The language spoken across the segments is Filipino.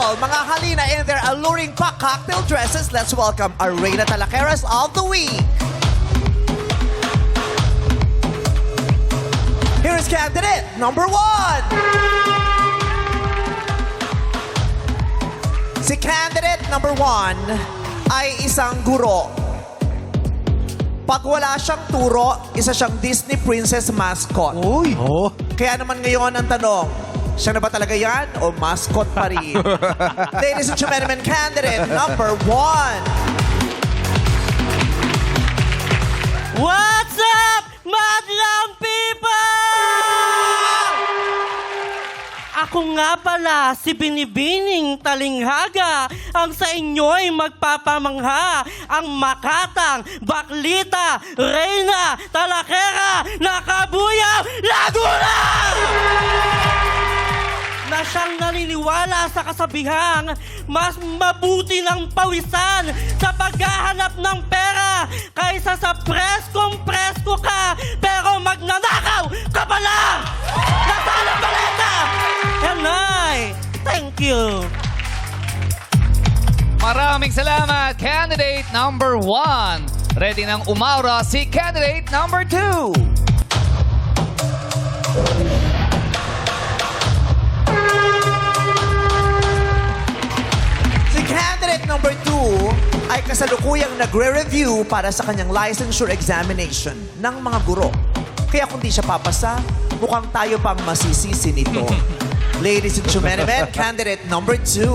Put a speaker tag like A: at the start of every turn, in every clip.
A: all, mga halina in their alluring cocktail dresses, let's welcome our Reyna Talaqueras of the Week. Here is candidate number 1. Si candidate number 1 ay isang guro. Pag wala siyang turo, isa siyang Disney princess mascot.
B: Uy! Oh.
A: Kaya naman ngayon ang tanong, siya na ba talaga yan o mascot pa rin? Ladies and gentlemen, candidate number 1.
C: What's up, madlang people? Ako nga pala si Binibining Talinghaga, ang sa inyo'y magpapamangha, ang makatang, baklita, Reyna, Talaquera, Nakabuyaw, Laguna! Na siyang naniniwala sa kasabihang mas mabuti ng pawisan sa paghahanap ng pera kaysa sa preskong-presko ka pero magnanakaw ka pala! Nasaan ang baleta? Yanay! Thank you!
B: Maraming salamat, candidate number 1. Ready nang umaura si candidate number 2.
A: Si candidate number 2 ay kasalukuyang nagre-review para sa kanyang licensure examination ng mga guro. Kaya kung di siya papasa, mukhang tayo pang masisisi nito. Ladies and gentlemen, candidate number 2.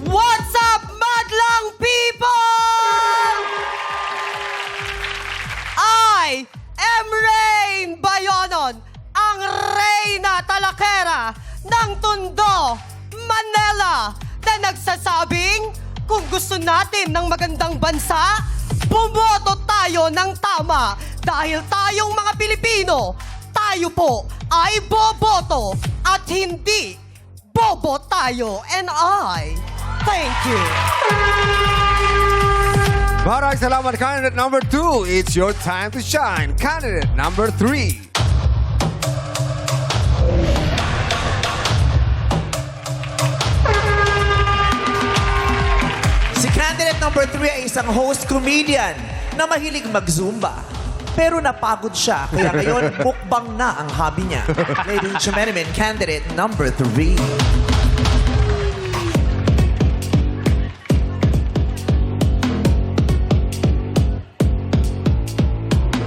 C: What's up, madlang people? I am Rain Bayonon, ang Reyna Talaquera ng Tondo, Manila, na nagsasabing kung gusto natin ng magandang bansa, bumoto tayo ng tama. Dahil tayong mga Pilipino, tayo po ay boboto at hindi bobo tayo. And I thank you.
D: Maraming salamat, candidate number 2. It's your time to shine. Candidate number 3.
A: Si candidate number 3 ay isang host comedian na mahilig mag-zumba. Pero napagod siya, kaya ngayon mukbang na ang hobby niya. Ladies and gentlemen, candidate number 3.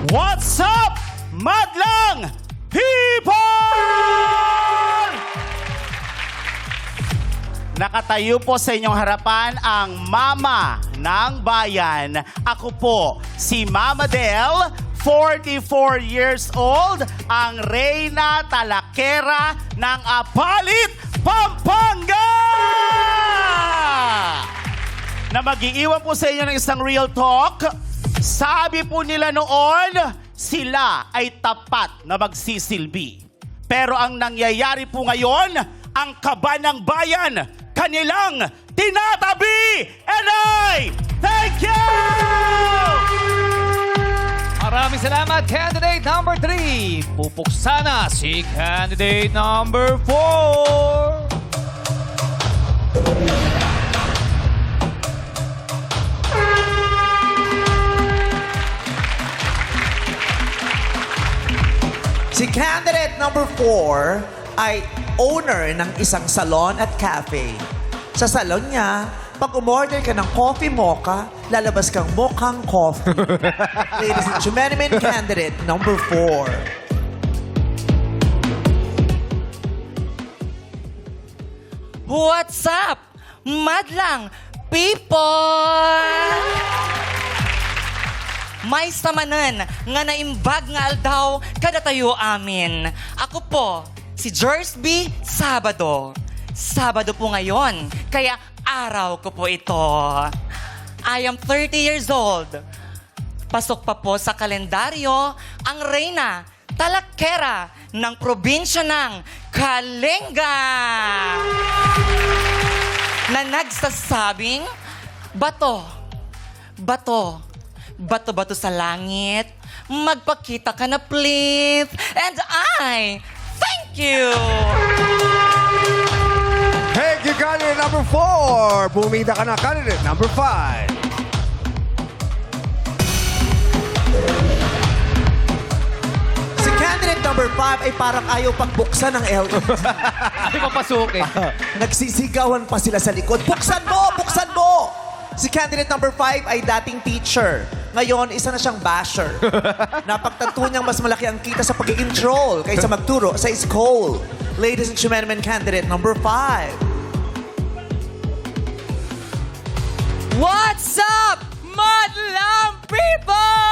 C: What's up, madlang people? Nakatayo po sa inyong harapan ang mama ng bayan. Ako po, si Mama Del, 44 years old, ang Reyna Talaquera ng Apalit, Pampanga! Na mag-iiwan po sa inyo ng isang real talk. Sabi po nila noon, sila ay tapat na magsisilbi. Pero ang nangyayari po ngayon, ang kaba ng bayan, kanilang tinatabi. And I thank you!
B: Maraming salamat, candidate number 3. Pupuksa na si candidate number 4.
A: Si candidate number 4 ay owner ng isang salon at cafe. Sa salon niya, pag umorder ka ng coffee mocha, lalabas kang mochang coffee. Ladies and gentlemen, candidate number 4.
C: What's up, madlang people? May samanan nga naimbag nga aldaw kada tayo amin. Ako po, si Jersey Sabado. Sabado po ngayon, kaya araw ko po ito. I am 30 years old. Pasok pa po sa kalendaryo ang Reyna Talaquera ng probinsya ng Kalenga. Na nagsasabing, bato, bato,
E: bato-bato sa langit. Magpakita ka na, please. And I thank you.
D: Thank you, candidate number 4. Bumida ka na, candidate number 5.
A: Si candidate number 5 ay parang ayaw pagbuksan ng LED.
B: Ay, papasukin.
A: Nagsisigawan pa sila sa likod. Buksan mo! Buksan mo! Si candidate number 5 ay dating teacher. Ngayon, isa na siyang basher. Napagtanto niyang mas malaki ang kita sa pagiging troll kaysa magturo sa school. Ladies and gentlemen, candidate number 5.
E: What's up, madlang people?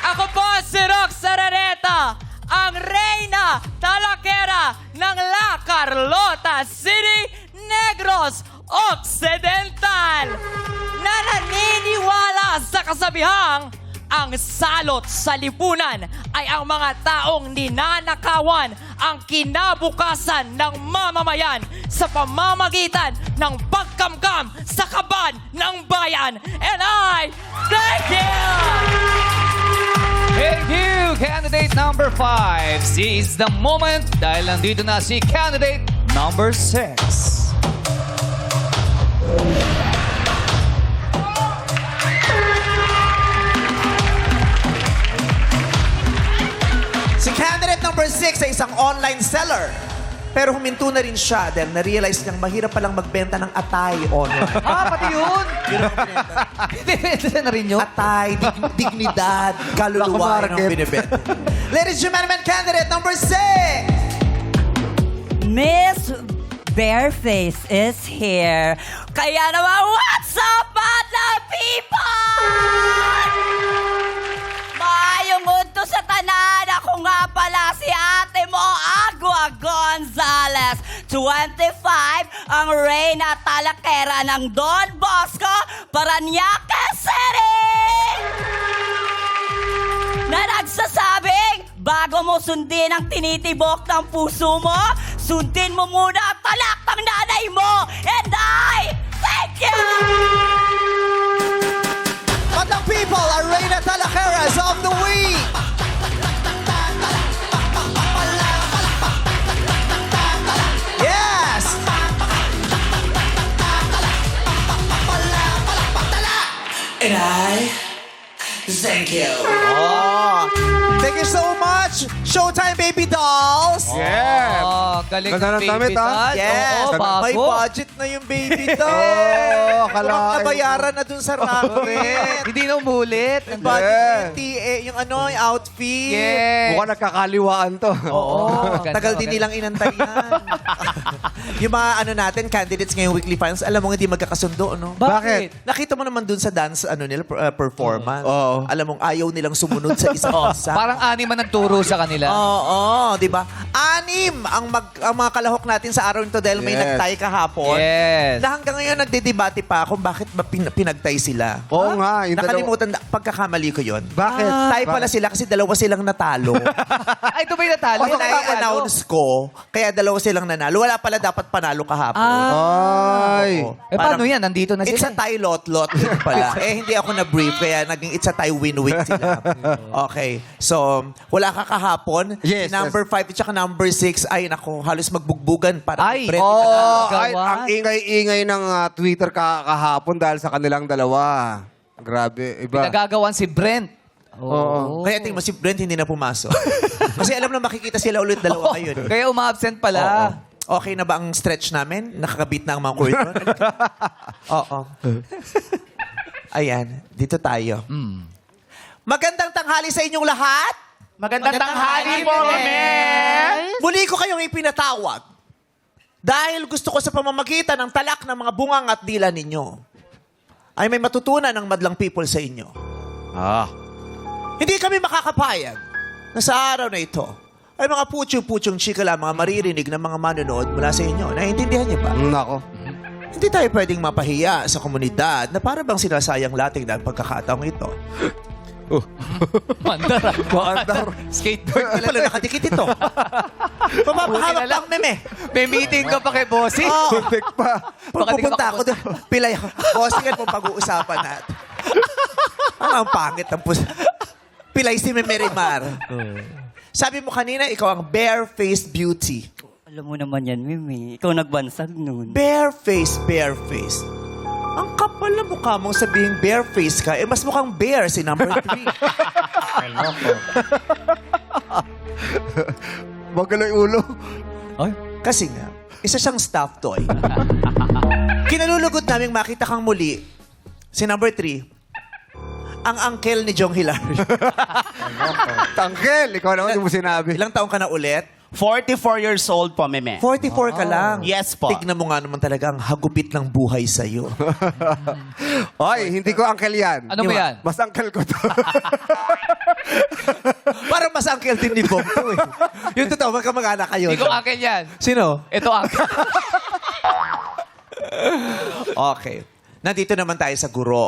E: Ako po si Rox Araneta, ang reyna talakera ng La Carlota City, Negros Occidental, na naniniwala sa kasabihang ang salot sa lipunan ay ang mga taong ninanakawan ang kinabukasan ng mamamayan sa pamamagitan ng pagkamkam sa kaban ng bayan. And I thank you!
B: Thank you, candidate number 5. Seize the moment dahil nandito na si candidate number 6.
A: Si candidate number 6 ay isang online seller. Pero huminto na rin siya dahil na-realize niyang mahirap palang magbenta ng atay online.
B: Pati yun? Binibenta na rin yun?
A: Atay, dignidad, kaluluwa
D: Naku,
A: ang
D: Market.
A: binibenta. Ladies and gentlemen, candidate number 6!
E: Miss Bareface is here. Kaya naman, what's up, madlang people? Maayong mundo sa tanan. Ako nga pala si ate mo, Agua Gonzalez. 25, ang reyna talakera ng Don Bosco, Parañaque City! Na nagsasabing, bago mo sundin ang tinitibok ng puso mo, sundin mo muna ang talak ng nanay mo. And I thank you!
A: Madlang people, our Reyna Talakeras of the week! Yes! And I thank you. Oh, thank you so much, Showtime Baby Dolls.
D: Yeah.
B: Oh, galing
D: Ganda
B: ng
D: ng damit,
B: baby
D: ha?
B: doll.
A: Yes,
B: Oo, bago.
A: may budget na yung baby doll.
D: Oo, kalahin
A: Mukhang
D: mo.
A: nabayaran na dun sa racket.
B: Hindi na umulit.
A: May budget
D: Yeah.
A: yung TA, yung ano, yung outfit.
B: Yes.
D: Mukhang nagkakaliwaan to.
A: Oo.
B: Maganda,
A: Tagal din
B: maganda.
A: nilang inantay yan. Yung mga ano natin, candidates ngayong weekly finals, alam mo hindi magkakasundo, no?
D: Bakit?
A: Nakita mo naman dun sa dance ano nila performance.
D: Oo.
A: Alam mong ayaw nilang sumunod sa isang isa.
B: Parang anima nagturo sa kanila.
A: Oo, di ba? 6 ang mga kalahok natin sa araw nito dahil may
D: Yes.
A: nagtay kahapon.
B: Yes.
A: Na hanggang ngayon nagdedebate pa kung bakit ba pinagtay sila.
D: Oo nga. Yung
A: Nakalimutan, pagkakamali ko yon.
D: Bakit?
A: Tay pala sila kasi dalawa silang natalo.
B: Ay, ito ba yung natalo?
A: Kaya na-announce ko, kaya dalawa silang nanalo. Wala pala dapat panalo kahapon.
D: Ay.
A: Oo.
B: Eh, paano yan? Nandito na
A: It's a
B: sila.
A: tie lot-lot din pala. Hindi ako na-brief, kaya naging it's a tie win-win sila. Okay. So, wala ka kahapon.
D: Yes,
A: Si number 5 at saka number 6, ay nako, halos magbugbugan para
B: Ay.
A: Brett.
D: Oh,
B: Gawan.
D: ay, ang ingay-ingay ng Twitter kahapon dahil sa kanilang dalawa. Grabe, iba.
B: Pinagagawan si Brent.
D: Oo.
A: Kaya tingin mo, si Brent hindi na pumasok. Kasi alam na makikita sila ulit dalawa ngayon.
B: Kaya uma-absent
A: Oo.
B: pala.
A: Okay na ba ang stretch namin? Nakakabit na ang mga curtain? Oo. Ayan, dito tayo. Magandang tanghali sa inyong lahat.
B: Magandang tanghali po, ma'am.
A: Muli ko kayong ipinatawag dahil gusto ko sa pamamagitan ng talak ng mga bungang at dila ninyo ay may matutunan ng madlang people sa inyo. Hindi kami makakapayag na sa araw na ito ay mga putyong-putyong chika lang mga maririnig ng mga manonood mula sa inyo. Naiintindihan niyo ba?
D: Nako.
A: Hindi tayo pwedeng mapahiya sa komunidad na para bang sinasayang lating na pagkakataong ito.
B: Mandar.
D: Mandar.
B: Skateboard.
A: Hindi pala nakadikit ito. Pumapahawak lang, meme.
B: May meeting ka pa kay Bossy.
D: Putik pa.
A: Pag
B: Baka di ka
A: pupunta ako doon, pilay ako. O, sige po pag-uusapan natin. Ang pangit ang pilay si Meme Rimar. Sabi mo kanina, ikaw ang bare-faced beauty.
E: Alam mo naman yan, Mimi. Ikaw nagbansag nun.
A: Bare-faced, bare-faced. Ang kapal na mukha mong sabihing bare-faced ka, mas mukhang bear si number 3.
D: Magaloy ulo.
B: Ay,
A: Kasi nga, isa siyang stuffed toy. Kinalulugod naming makita kang muli, si number 3, ang uncle ni Jong Hilario.
D: Tangkel, ikaw naman, hindi mo sinabi.
A: Ilang taong ka na ulit?
F: 44 years old po, Meme.
A: 44 ka lang.
F: Yes po.
A: Tignan mo nga naman talaga ang hagupit ng buhay sa'yo.
D: Oy, hindi ko uncle yan.
B: ano ba yan?
D: Mas uncle ko to.
A: Parang mas uncle din ni Bong to eh. Yung totoo, magkamag-anak kayo.
B: Hindi ko akin yan.
A: Sino?
B: Ito akin.
A: Okay. Nandito naman tayo sa guro.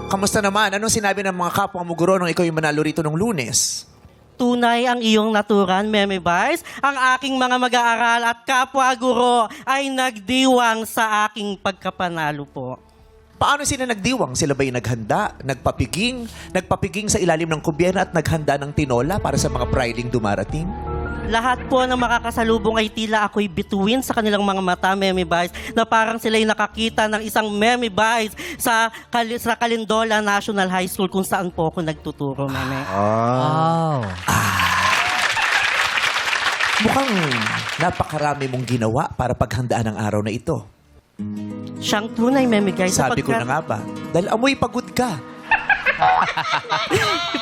A: Kamusta naman? Anong sinabi ng mga kapwa mo guro nung ikaw yung manalo rito nung Lunes?
G: Tunay ang iyong naturan, Meme Vice. Ang aking mga mag-aaral at kapwa guro ay nagdiwang sa aking pagkapanalo po.
A: Paano sila nagdiwang? Sila ba'y naghanda? Nagpapiging? Nagpapiging sa ilalim ng kubyena at naghanda ng tinola para sa mga priding dumarating?
G: Lahat po ng makakasalubong ay tila ako'y bituin sa kanilang mga mata, Meme Vice, na parang sila'y nakakita ng isang Meme Vice sa Calindola National High School kung saan po ako nagtuturo, Meme.
B: Wow.
A: Mukhang napakarami mong ginawa para paghandaan ang araw na ito.
G: Siyang tunay, Meme Guys.
A: Sabi ko na nga ba, dahil amoy pagod ka.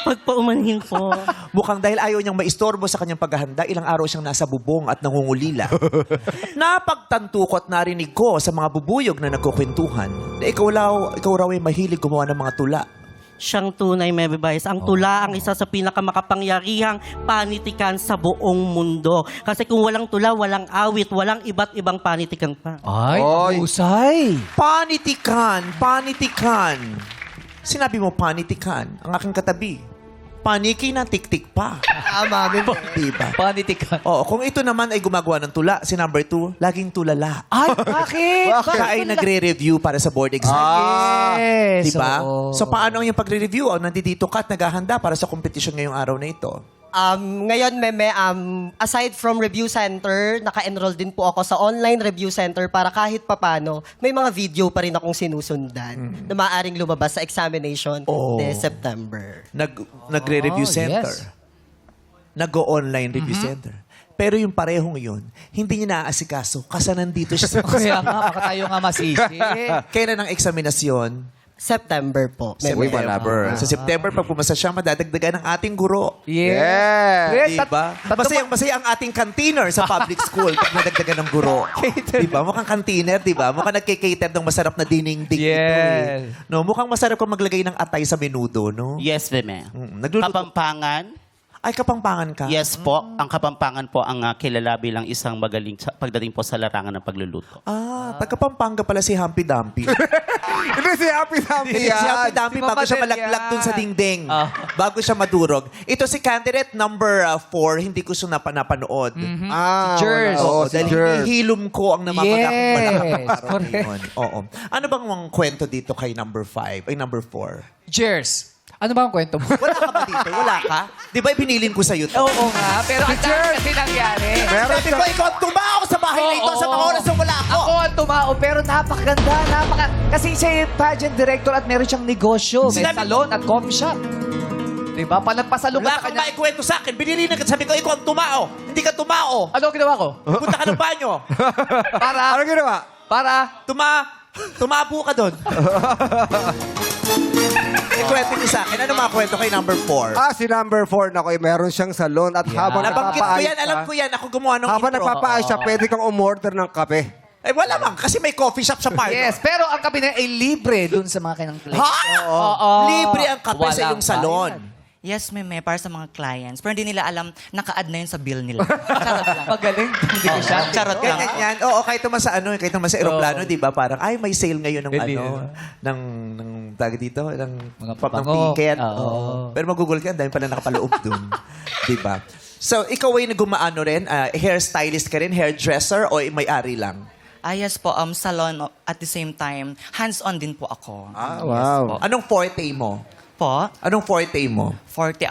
G: Pagpaumanhin po.
A: Mukhang dahil ayaw niyang maistorbo sa kanyang paghahanda, ilang araw siyang nasa bubong at nangungulila. Napagtanto ko at narinig ko sa mga bubuyog na nagkukwentuhan na ikaw raw ay mahilig gumawa ng mga tula.
G: Siyang tunay, Meme Vice. Ang tula ang isa sa pinakamakapangyarihang panitikan sa buong mundo. Kasi kung walang tula, walang awit, walang iba't ibang panitikan pa.
B: Ay,
D: Oy.
B: usay.
A: Panitikan, panitikan. Sinabi mo panitikan, ang aking katabi. Paniki na tik-tik pa.
C: Tama, Meme.
A: Diba?
B: Panitikan.
A: Oo, kung ito naman ay gumagawa ng tula, si number 2, laging tulala.
B: Ay, bakit?
A: Siya ay nagre-review para sa board exam.
B: Yes.
A: Diba?
B: oo.
A: So, paano yung pagre-review? Nandito ka at naghahanda para sa competition ngayong araw na ito.
C: Ngayon, Meme, aside from review center, naka-enroll din po ako sa online review center para kahit papano, may mga video pa rin akong sinusundan na maaaring lumabas sa examination this September.
A: Nagre-review
B: Oh,
A: center.
B: yes.
A: Nag-online review center. Pero yung parehong yun, hindi niya naaasikaso kasi nandito siya.
B: Kaya nga, baka tayo nga masisi.
A: Kailan ang eksaminasyon?
C: September po. Meme.
A: September. Sa September, pag pumasa siya, madadagdagan ng ating guro.
B: Yeah.
D: Yes.
A: Diba? Masaya ang ating kantiner sa public school pag nadagdagan ng guro. Diba? Mukhang kantiner, diba? Mukhang nagkikater ng masarap na dinengding ito.
B: Yes.
A: No, mukhang masarap kung maglagay ng atay sa menudo, no?
F: Yes, Meme.
A: Nagluluto.
F: Kapampangan.
A: Ay, Kapampangan ka?
F: Yes po. Ang Kapampangan po ang kilala bilang isang magaling pagdating po sa larangan ng pagluluto.
A: Taga Pampanga pala si Humpy Dumpy.
D: Hindi si Happy Dumpy
A: Si Humpy
D: yan.
A: Dumpy
B: Si
A: bago
B: Mama
A: siya
B: Del
A: malaglag
B: yan.
A: dun sa dingding.
B: Ah.
A: Bago siya madurog. Ito si candidate number 4, hindi ko siya napanood.
D: Ah,
B: Cheers.
D: Oo,
A: Oo,
D: si
A: dahil
D: Cheers.
A: hinihilom ko ang namamagakang
B: Yes,
A: balakang
B: correct.
A: yun. Oo. Ano bang mga kwento dito kay number 5? Ay, number 4?
B: Cheers. Ano ba ang kwento mo?
A: Wala ka ba dito? Wala ka? Di ba ibinilin ko sa'yo to?
B: Oo nga, pero ang dami kasi nangyari.
D: Meron
A: Sabi ko, ikaw ang tumao sa bahay na ito sa mga oras na wala ako.
H: Ako ang tumao, pero napakaganda, kasi siya yung pageant director at meron siyang negosyo. May
A: Sinabi-
H: salon at coffee shop. Diba? Panagpasalong
A: Wala
H: ka sa
A: kang
H: kanya.
A: maikwento sa akin. Binilin ka. Sabi ko, ikaw ang tumao. Hindi ka tumao.
H: Ano ang ginawa ko?
A: Punta ka ng banyo.
H: Para,
D: Ano ginawa?
A: Tumabo ka doon. Ikwento niyo sa akin. Ano mga kwento kay number 4?
D: Si number 4 na ko, meron siyang salon at habang
A: Nabanggit ko
D: nagpapaayos
A: yan. Alam ko yan. Ako gumawa ng
D: Habang
A: intro.
D: nagpapaayos siya, pwede kang umorder ng kape.
A: Eh, wala mang. Kasi may coffee shop sa park.
H: yes, pero ang kape na ay libre dun sa mga kanyang clients.
A: Ha?
H: Oo.
A: Libre ang kape sa
H: Walang
A: iyong salon.
H: bayad.
E: Yes, meme, para sa mga clients. Pero hindi nila alam, naka-add na yun sa bill nila. Charot lang.
B: Magaling. Hindi ko siya.
E: Charot lang.
A: Ganyan yan. Oo, kahit naman sa ano, kahit naman sa aeroplano, di ba? Parang, ay, may sale ngayon ng
B: Hindi,
A: ng tag dito, ng
B: Mga
A: pop ng
B: pabango.
A: ticket.
B: Oo.
A: Oo. Pero magugulat ka, dahil pala nakapaloob dun. Di ba? So, ikaw ay gumaano rin? Hairstylist ka rin? Hairdresser? O may-ari lang?
E: Yes po, salon at the same time, hands-on din po ako.
D: Wow.
A: Anong forte mo?
E: Po,
A: Anong forte mo?
E: 40,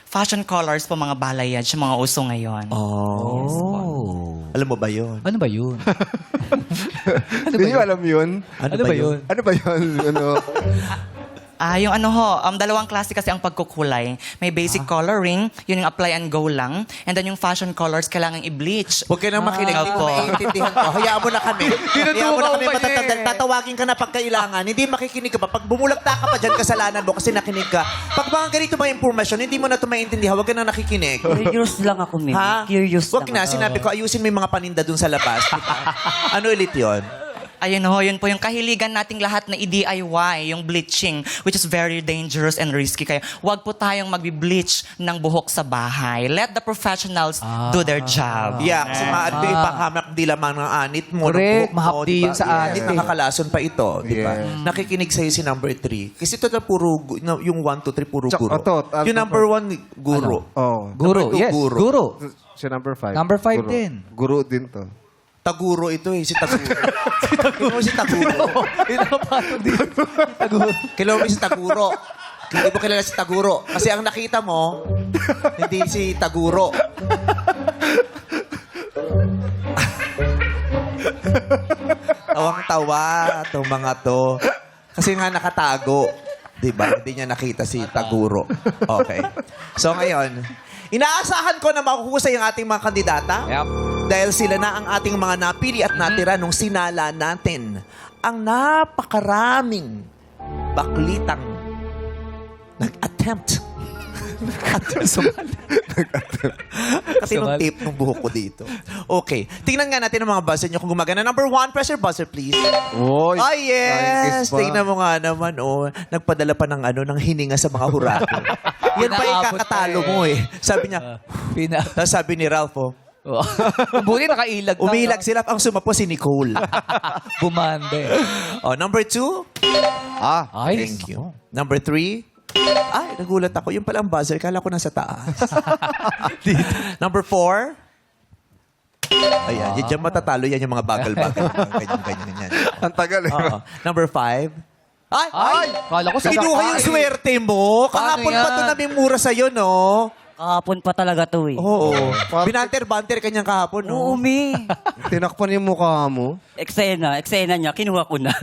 E: fashion colors po, mga balayage, yung mga uso ngayon.
A: Oh. Alam mo ba yun?
B: Ano ba yun?
D: Hindi nyo alam yun?
B: Ano ba yun?
D: Ano ba yun? Ano?
E: Yung dalawang klase kasi ang pagkukulay. May basic coloring, yun yung apply and go lang. And then yung fashion colors, kailangan i-bleach.
A: Huwag ka nang makinig. Hindi ko
E: Opo.
A: maintindihan ko. Hayaan mo na kami. Hayaan mo na kami
B: ka niya
A: matatanda.
B: eh.
A: Tatawagin ka na pag kailangan. Hindi makikinig ka pa. Pag bumulagta ka pa dyan, kasalanan mo kasi nakinig ka. Pag mga ganito mga impormasyon, hindi mo na ito maintindihan. Huwag ka nang nakikinig.
E: Curious lang ako, Mimi.
A: Ha? Huwag na. Sinabi ko, ayusin mo yung mga paninda dun sa labas. Diba? Ano ulit yun?
E: Ayun yun po yung kahiligan nating lahat na i-DIY, yung bleaching, which is very dangerous and risky. Kaya wag po tayong magbi-bleach ng buhok sa bahay. Let the professionals do their job.
A: Yeah, kasi maaari ko ipahamak di lamang ng anit mo. ng
B: Correct.
A: buhok mo,
B: Mahapdi
A: diba?
B: yun sa anit eh.
A: Nakakalason pa ito, di ba?
D: Yes.
A: Nakikinig sa'yo si number 3. Kasi ito na puro, yung 1, 2, 3, puro
D: Tsaka,
A: guro.
D: ito,
A: Yung number 1, guro.
D: Oh.
B: Guro.
A: Number two,
B: Yes,
A: guro.
B: guro.
D: Si number 5.
B: Number 5 din.
D: Guro din to.
A: Taguro ito eh, si Taguro. si Taguro. Kilala mo si Taguro. Hindi mo kilala si Taguro. Kasi ang nakita mo, hindi si Taguro. Tawang-tawa itong mga to. Kasi nga nakatago. Diba? Hindi niya nakita si Taguro. Okay. So ngayon, inaasahan ko na makukusay ang ating mga kandidata.
B: Yep.
A: Dahil sila na ang ating mga napili at natira nung sinala natin ang napakaraming baklitang nag-attempt. Kasi nung tape ng buhok ko dito. Okay. Tingnan nga natin ang mga buzzer nyo kung gumagana. Number 1, press your buzzer, please.
D: Oy.
A: Ay, yes!
D: Nice pa.
A: Tingnan mo nga naman, oh. Nagpadala pa ng, ng hininga sa mga hurado. Yan pa yung
B: Inaabot
A: kakatalo
B: pa eh.
A: mo eh. Sabi niya, tapos sabi ni Ralph, oh,
B: Buti nakailag ka.
A: umilag sila. Ang sumapo si Nicole.
B: Bumande.
A: Oh, number 2,
B: Ay.
A: thank you. Number 3, ay, nagulat ako. Yung pala ang buzzer. Kala ko nasa taas. Number 4. Ayan, yan dyan matatalo. Yan yung mga bagal-bagal. Ganyan-ganyan yan.
D: Ang tagal eh.
A: Oo. Number 5. Ay!
B: Kala ko sa
A: Kinuha yung swerte mo. Kahapon
B: Paano
A: pa ito
B: yan?
A: namimura sa'yo, no?
E: Kahapon pa talaga to eh.
A: Oo. Binanter-banter kanyang kahapon, no?
E: Umi.
D: Tinakpan yung mukha mo.
E: Eksena niya, kinuha ko na.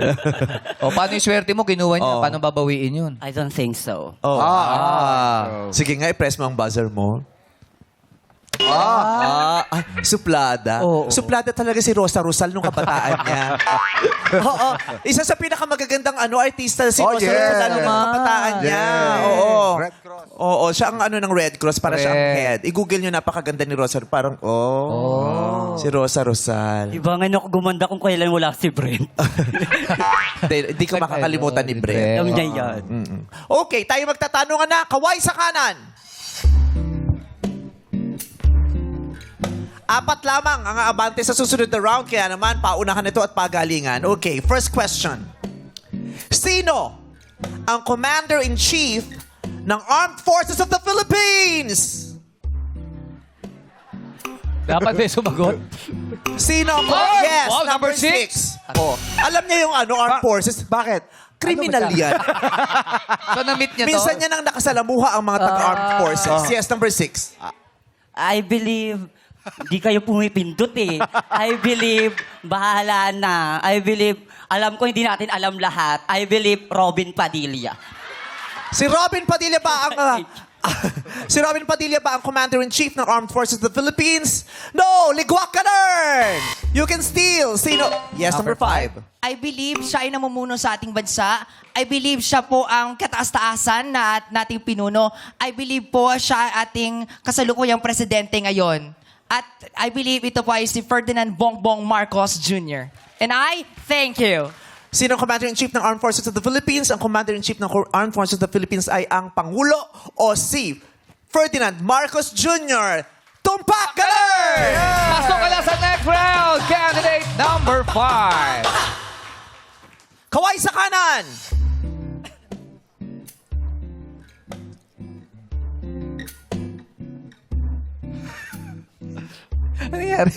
B: O, paano yung swerte mo? Kinuha niya.
A: Oo.
B: Paano babawiin yun?
E: I don't think so.
A: Oh.
D: Oh.
A: Sige nga, i-press mo ang buzzer mo. Suplada. Suplada talaga si Rosa Rosal nung kabataan niya. Oo. Isa sa pinakamagagandang artista si
D: Oh,
A: Rosa
D: yes.
A: Rosal nung kabataan niya.
D: Yes.
A: Oo.
D: Red Cross.
A: Oo, siya ang ng Red Cross para siya ang
B: Correct.
A: head. I-google nyo, napakaganda ni Rosa. Parang, si Rosa Rosal.
E: Iba nga ako gumanda kung kailan wala si Brent.
A: Hindi ko makakalimutan ni Brent.
E: Alam niya yan.
A: Mm-mm. Okay, tayo magtatanungan na. Kaway sa kanan. 4 lamang ang aabante sa susunod na round. Kaya naman, paunahan ito at pagalingan. Okay, first question. Sino ang Commander-in-Chief ng Armed Forces of the Philippines?
B: Dapat may sumagot.
A: Sino ang...
B: Oh,
A: Yes,
B: wow,
A: number
B: number
A: 6. Oh. Alam niya yung Armed Forces.
D: Bakit?
A: Criminal yan.
B: So, na-meet niya to?
A: Minsan niya nang nakasalamuha ang mga taga-armed forces. Yes, number 6.
E: I believe, di kayo pumipindot eh. I believe, bahala na. I believe, alam ko hindi natin alam lahat. I believe Robin Padilla.
A: Si Robin Padilla ba ang... si Robin Padilla ba ang Commander-in-Chief ng Armed Forces of the Philippines? No! Ligwak ka rin! You can steal! Sino? Yes, number 5.
I: I believe siya ay namumuno sa ating bansa. I believe siya po ang kataas-taasan na nating pinuno. I believe po siya ating kasalukuyang presidente ngayon. At I believe ito po ay si Ferdinand Bongbong Marcos Jr. And I thank you.
A: Sino ang Commander-in-Chief ng Armed Forces of the Philippines? Ang Commander-in-Chief ng Armed Forces of the Philippines ay ang Pangulo o si Ferdinand Marcos Jr. Tumpak ka na!
B: Pasok ka na sa next round. Candidate number 5.
A: Kaway sa kanan!
B: Ano nangyari?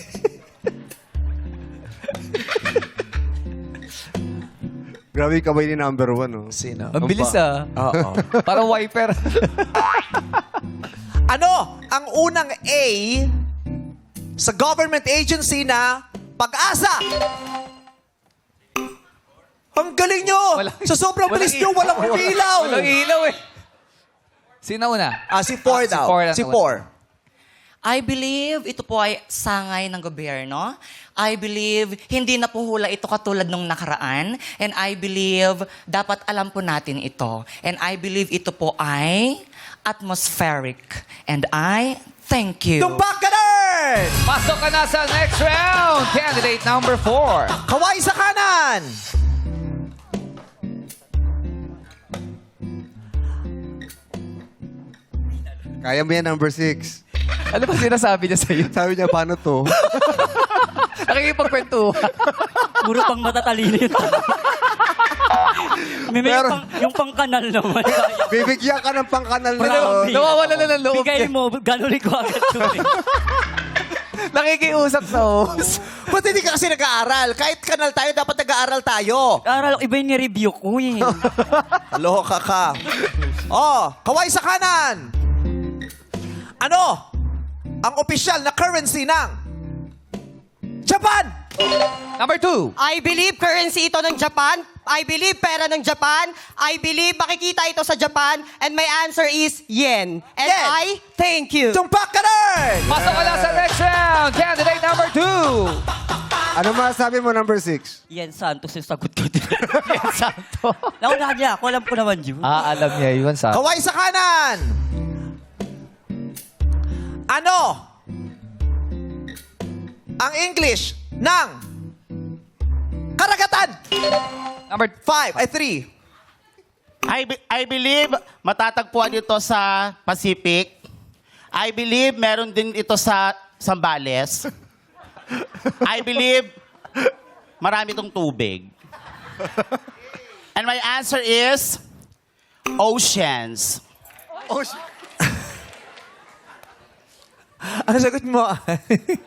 D: Grabe yung kamay ni number 1, oh.
A: Sino?
B: Ang bilis
A: Oo.
B: Parang wiper.
A: Ano ang unang A sa government agency na Pag-asa? Ang galing nyo! Sa sobrang bilis nyo, walang ilaw!
B: Walang ilaw eh. Sino una?
A: Si Four daw.
B: Four
A: Si
B: ang
A: Four.
E: I believe ito po ay sangay ng gobyerno. I believe hindi na po hula ito katulad nung nakaraan. And I believe dapat alam po natin ito. And I believe ito po ay atmospheric. And I thank you.
A: Tumpak ka rin!
B: Pasok ka na sa next round. Candidate number 4.
A: Kaway sa kanan!
D: Kaya mo yan, number 6.
B: Ano ba sinasabi niya sa'yo?
D: Sabi niya, paano to?
B: Nakikipagkwentuhan.
G: Puro pang matatalino yun. May
D: Pero-
G: yung pang-kanal naman.
D: Bibigyan ka ng pangkanal na.
B: Nawawala na ng loob.
G: Bigay mo, ganunin ko agad to.
B: Nakikiusap sa host.
A: Ba't hindi ka kasi nag-aaral? Kahit kanal tayo, dapat nag-aaral tayo.
G: Aral, iba yung ni-review ko eh.
A: Aloka ka. Oh, kaway sa kanan! Ano ang opisyal na currency ng Japan?
B: Number 2.
C: I believe currency ito ng Japan. I believe pera ng Japan. I believe makikita ito sa Japan. And my answer is yen. And
A: Yen.
C: I thank you.
A: Tumpak ka rin!
B: Pasok ka na sa next round. Candidate number 2.
D: Ano masasabi mo, number 6?
G: Yan, Santos yung sagot ko din. Yan, Santos. Nauna niya ako, alam ko naman yun.
B: Alam niya yun sa...
A: Kaway sa kanan! Ano ang English ng karagatan?
B: Number
A: 5, 3.
F: I believe matatagpuan ito sa Pacific. I believe meron din ito sa Zambales. I believe marami itong tubig. And my answer is oceans.
A: Ano sagot mo?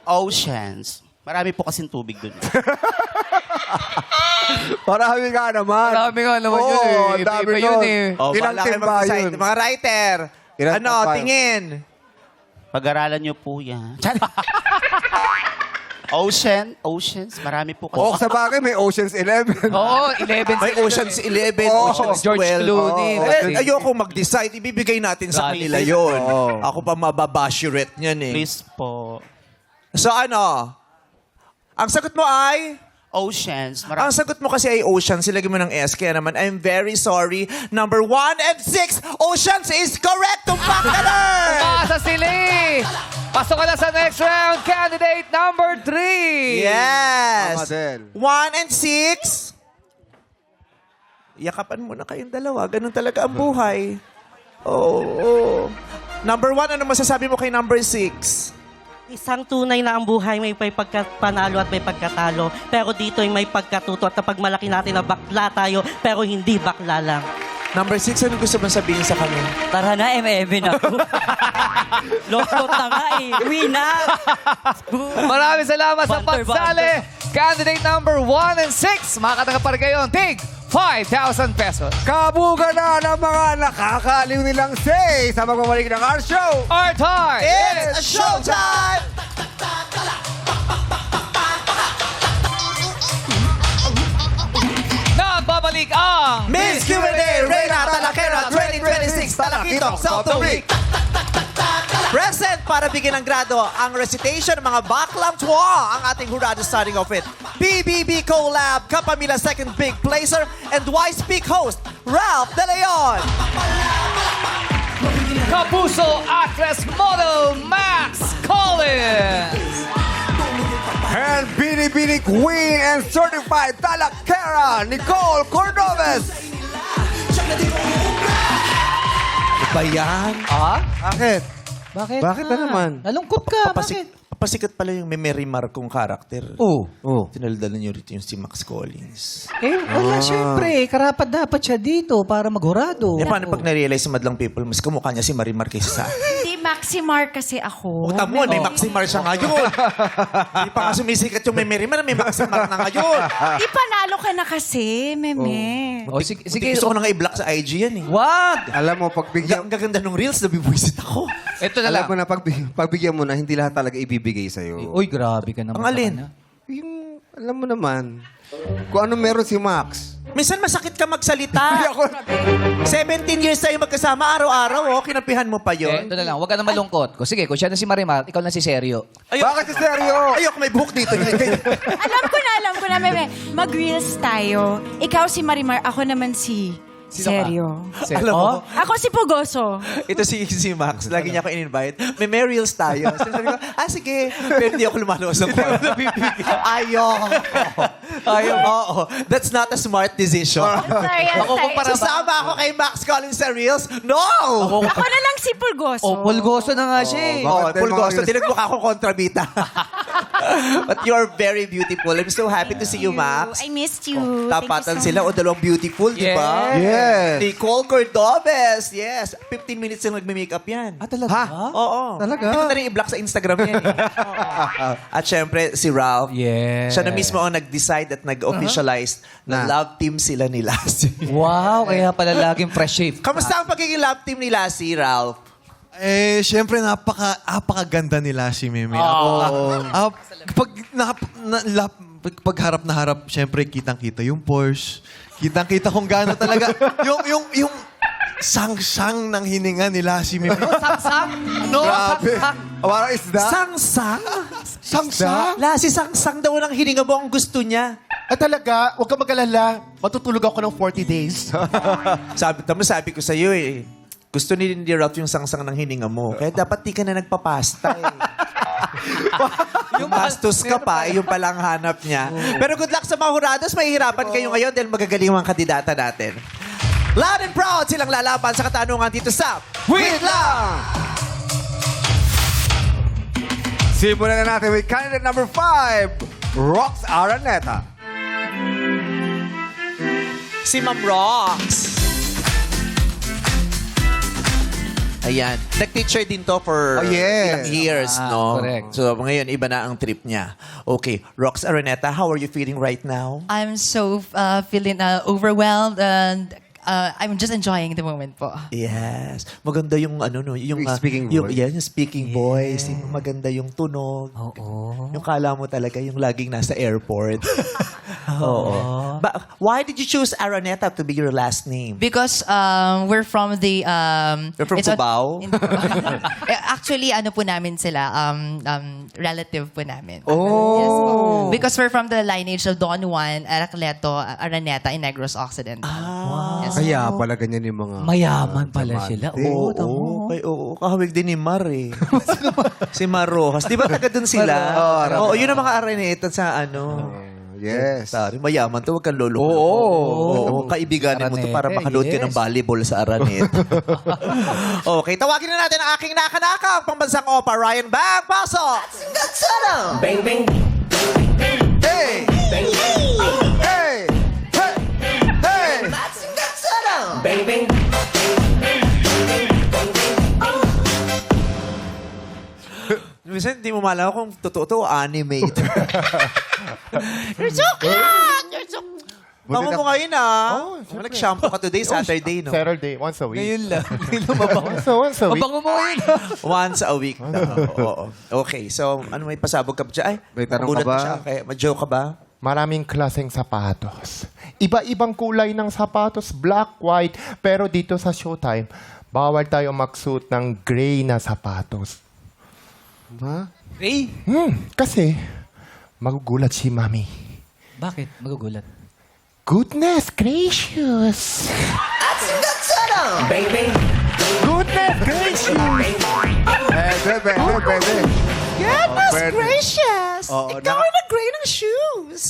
F: Oceans. Marami po kasing tubig dun.
D: Marami ka naman.
B: Marami nga naman yun eh.
D: Oo, ang dami
B: Iba-iba yun
D: nun.
B: eh.
D: Ilang
A: bahala kayo
D: timba
A: mag-decide.
D: yun?
A: Mga writer.
D: Ilang
A: Ano,
D: timba?
A: tingin.
F: Pag-aralan niyo po yan. Oceans. Marami po kasi.
D: Oo, sa bagay, may Ocean's 11.
B: Oo, 11.
A: May Ocean's 11,
D: Oo,
A: Ocean's 12.
B: George Clooney.
A: Ayoko mag-decide. Ibibigay natin sa
B: Reality.
A: kanila yun.
D: Oo.
A: Ako pa mababassurate niyan eh.
F: Please po.
A: So ano? Ang sagot mo ay?
F: Oceans.
A: Ang sagot mo kasi ay Oceans. Silagay mo ng S. Kaya naman, I'm very sorry. Number 1 and 6, Oceans is correct. Tumpak ka na!
B: Pasa sila eh. Pasok ka na sa next round. Candidate number 3.
A: Yes.
D: Mama Del.
A: 1 and 6. Yakapan mo na kayong dalawa. Ganun talaga ang buhay. Oo. Number 1, ano masasabi mo kay number 6?
G: Isang tunay na ang buhay, may pagkapanalo at may pagkatalo. Pero dito ay may pagkatuto at kapag malaki natin na bakla tayo, pero hindi bakla lang.
A: Number 6, ano gusto mong sabihin sa kanya?
G: Tara na, na ako. Lot na nga eh. Uwi na.
B: Maraming salamat sa
G: Banter,
B: pagsali. Candidate number 1 and 6. Makakatanggap pa rin kayo ng tig 5,000 pesos.
D: Kabuga na ng mga nakakaaliw nilang say sa magbabalik ng our show.
B: Our time
A: It's showtime!
B: Nagbabalik ang
A: Miss Q&A Reina Talakera 2026 Talakitok South of Week. Present para bigyan ng grado ang recitation ng mga baklang tuwa ang ating hurado starting off with BBB Collab, Kapamila second big placer, and Wise Peak host, Ralph De Leon.
B: Kapuso actress model Max Collins.
D: Her and Bini Queen and Certified Talakera, Nicole Cordobes.
A: Ano ba yan?
D: Bakit?
H: Bakit?
D: Bakit na naman?
H: Nalungkot ka. Bakit?
A: Papasikat pala yung may Marimar kong karakter.
D: Oo.
A: Tinaldalan niyo rito yung si Max Collins.
H: Wala, syempre. Karapat dapat siya dito para maghurado.
A: Paano pag na-realize sa madlang people, mas kamukha niya si Marimar kaysa sa akin?
J: Hindi, Maximar kasi ako.
A: Puta mo, may Maximar siya ngayon. Hindi pa nga sumisikat yung may Marimar, may Maximar na ngayon.
J: Di panalo ka na kasi, meme.
B: O, sige,
A: Gusto ko na nga i-block sa IG yan eh.
B: Wag!
D: Alam mo,
A: Ang gaganda ng reels, nabibwisit ako.
B: Ito na
D: alam
B: lang.
D: mo na, pagbigyan mo na, hindi lahat talaga ibibigay sa'yo.
B: Uy, grabe ka naman.
A: Ang alin?
D: Yung, alam mo naman, kung ano meron si Max.
A: Minsan masakit ka magsalita. 17 years tayo magkasama, araw-araw, kinampihan mo pa yun.
B: Ito na lang, huwag ka na malungkot. Sige, kung siya na si Marimar, ikaw na si Seryo.
D: Bakit si Seryo?
A: Ayok, may buhok dito.
J: Alam ko na, meme. Mag-reels tayo. Ikaw si Marimar, ako naman si Seryo.
A: Alam mo,
J: Ako si Pugoso.
A: ito si Max. Lagi niya ako in-invite. May reels tayo. Sabi ko, sige. Pero hindi ako lumalabas ng kwarto. Ayok. Oo. That's not a smart decision.
J: Sorry,
B: Ako kung para
A: Sasama ako kay Max Collins sa reels? No!
J: Ako na lang si Pugoso.
B: O, pulgoso na nga siya eh.
A: Oh,
D: Bakit
A: Pulgoso,
D: mga-
A: tinagmukha ko kontrabita. But you're very beautiful. I'm so happy to see you, Max.
J: I missed you.
A: Tapatan
J: Thank you so
A: sila o dalawang beautiful, di ba?
D: Yes.
A: Nicole Cordobes, yes. 15 minutes yung nagme-makeup yan.
H: talaga?
D: Ha?
A: Oo.
D: Talaga?
A: Hindi ko na rin i-block sa Instagram yan. At syempre, si Ralph.
B: Yeah.
A: Siya na mismo ang nag-decide at nag-officialize na
D: Na.
A: love team sila ni Lassie.
B: Wow, kaya pala laging fresh shave.
A: Kamusta ang pagiging love team ni Lassie, Ralph?
K: Siyempre, napakaganda nila si Meme. Ako, pag harap na harap, siyempre, kitang-kita yung Porsche. Kitang-kita kung gaano talaga. yung sang-sang ng hininga nila si Meme.
B: Sangsang? No,
D: Grabe.
B: sangsang.
D: Parang isda.
A: Sang-sang?
K: Sang-sang?
A: Lassie, sang-sang daw ng hininga mo ang gusto niya.
K: Talaga, huwag ka mag-alala. Matutulog ako ng 40 days.
A: Sabi ko sa'yo eh. Gusto ni Ralph yung sang-sang ng hininga mo. Kaya dapat di ka na nagpapasta eh. Yung bastos ka pa, yung palang hanap niya. Pero good luck sa mga hurados. Mahihirapan kayo ngayon dahil magagaling ang kandidata natin. Loud and proud silang lalaban sa katanungan dito sa
D: Wait lang! Simulan na natin with candidate number 5, Rox Araneta.
A: Si Ma'am Rox. Ayan. Nag-teacher din to for ilang years, no?
B: Correct.
A: So, ngayon, iba na ang trip niya. Okay. Rox Araneta, how are you feeling right now?
I: I'm so feeling overwhelmed and I'm just enjoying the moment po.
A: Yes. Maganda yung ano no, yung
D: Yung speaking
A: yung,
D: voice?
A: yeah, yung speaking voice, yung maganda yung tunog.
B: Oo.
A: Yung kala mo talaga yung laging nasa airport. Oo. But why did you choose Araneta to be your last name?
I: Because we're from the...
A: You're from
I: it's a-
A: Cubao?
I: Actually, ano po namin sila, relative po namin.
D: Oh.
I: Yes po. Because we're from the lineage of Don Juan, Aracleto, Araneta, in Negros Occidental. Yes.
D: Kaya pala ganyan yung mga...
B: Mayaman pala sila. Oo,
A: Oo, kahawig din ni Mar eh. Si Mar Rojas. Di ba taga dun sila? Oo, yun ang mga Araneta sa ano.
D: Yes.
A: Sorry, mayaman to. Huwag kang lolo.
D: Oo.
A: Kaibiganin mo to para
B: Araneta,
A: makaload ka ng
B: yes.
A: volleyball sa Araneta. Okay, tawagin na natin ang aking nakanakang pambansang opa, Ryan Bang Pasok!
D: Hey! Hey! Hey! Hey!
A: Minsan, hindi mo malaw kung totoo to o animator.
J: You're so cute! You're so...
A: Bango mo ngayon Nag-shampoo ka today, Saturday, no?
K: Saturday, once a week.
B: Ngayon lang. Ngayon lumabang.
K: Once a week.
B: Mabango mo ngayon.
A: Once a week. Oo. Okay, so ano may pasabog ka pa dyan? Ay,
D: May tanong
A: magulat
D: ka ba?
A: na siya. Okay, ma-joke ka ba?
K: Maraming klaseng sapatos. Iba-ibang kulay ng sapatos, black, white. Pero dito sa Showtime, bawal tayo magsuot ng gray na sapatos.
D: Ha?
B: Ray,
K: Kasi, magugulat si Mami.
B: bakit? Magugulat.
K: Goodness gracious! Goodness gracious!
D: Pwede.
A: Goodness
D: pwede.
A: gracious!
D: Oo,
A: Ikaw ay nag-gray ng shoes.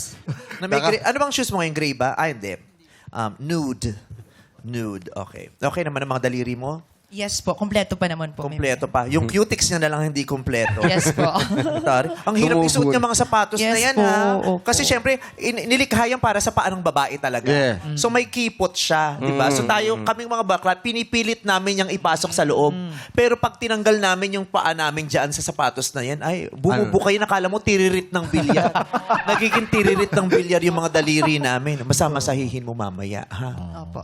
A: Ano bang shoes mo ngayon? Gray ba? Ah, hindi. Nude. Nude. Okay. Okay naman ang mga daliri mo?
I: Yes po, kompleto pa naman po.
A: Kompleto pa. Yung cutics niya na lang hindi kompleto.
I: Yes po.
A: Tari. Ang hirap
D: Tumubol.
A: isuot yung mga sapatos na
I: Yes
A: yan,
I: po,
A: ha?
I: opo.
A: Kasi syempre, nilikha yan para sa paanong babae talaga.
D: Yeah.
A: So may kipot siya, di ba? So tayo, kaming mga bakla, pinipilit namin yung ipasok sa loob. Pero pag tinanggal namin yung paa namin dyan sa sapatos na yan, ay, bumubuka yun, nakala mo tiririt ng bilyar. Nagiging tiririt ng bilyar yung mga daliri namin. Masamasahihin mo mamaya, ha?